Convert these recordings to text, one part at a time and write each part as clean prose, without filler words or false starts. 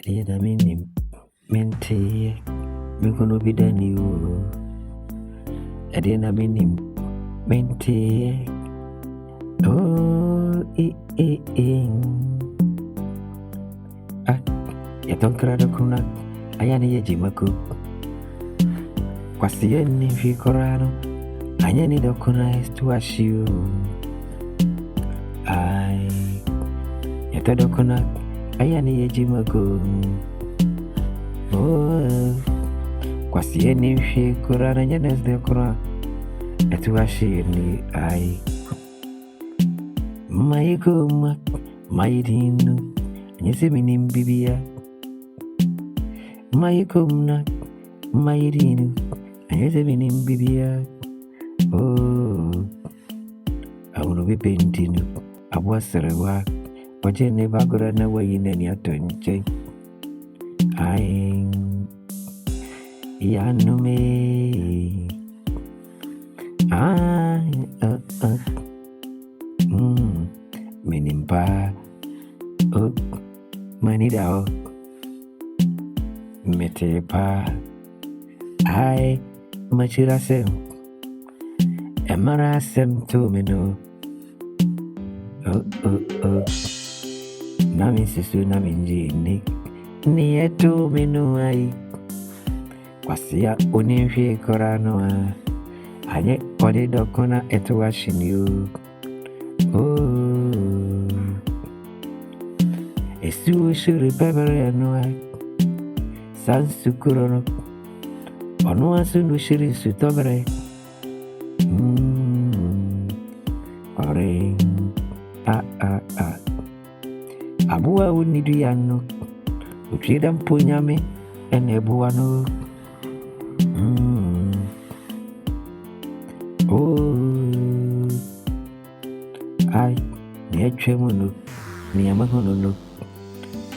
Yeda minim mente mikono bidani o. Edena minim mente oh ah yatonkra do kuna ayane yejimako kwasiyeni fikorano anyani do kuna estuashio ai yatodo kuna ayane yejimako oh kwasiyeni fikorano anyani do kuna estuashio ni ai Maikoma, Maidino, Yeseminim Bibia. Maikomna, Maidino, Yeseminim Bibia. Oh, I will be painting. I was a work, but you never got away in any attention. I Yanume. Menimpa manidao metepa ai machirasem emarasem to meno nami sisu nami njini ni eto meno ai kwasia onimfie korano anye kode dokona eto washinyo Esu shuri pebere anua Sansu kurono Onua sunu shiri sutobere Ore Abua unidu yano Uchida mpunyame Enebuwa no Ai Niechwe munu Niyamahono no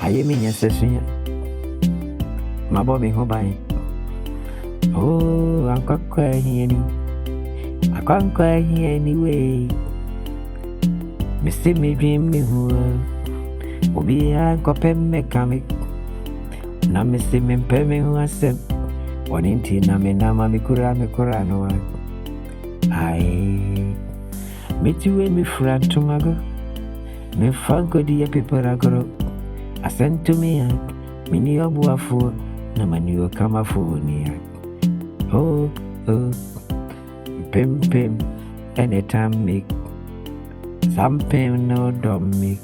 Aye minya sesunya Mabomi hobai Ankwa hieni Akwankwa hieni we Misi mi dream mi huwa Obi anko pemme kami Na misi mi mpeme huwa sem Waninti na minama mikura no Aye Mitiwe mi frantumago Me fanko diya piparagoro Ascend to me, mini obuafu, na manu kama funia. Pim, anytime make some pim no dom make.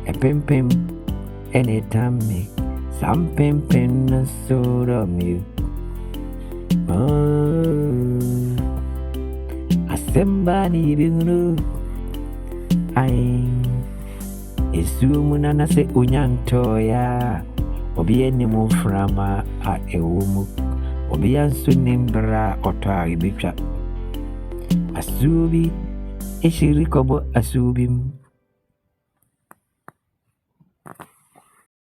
A pim, anytime make some pim no so dom you. Somebody even Esu munana se unyanto ya Obi eni muframa a ewumu Obi ansu nimbra otoa ibicha Asubi Eshirikobo asubim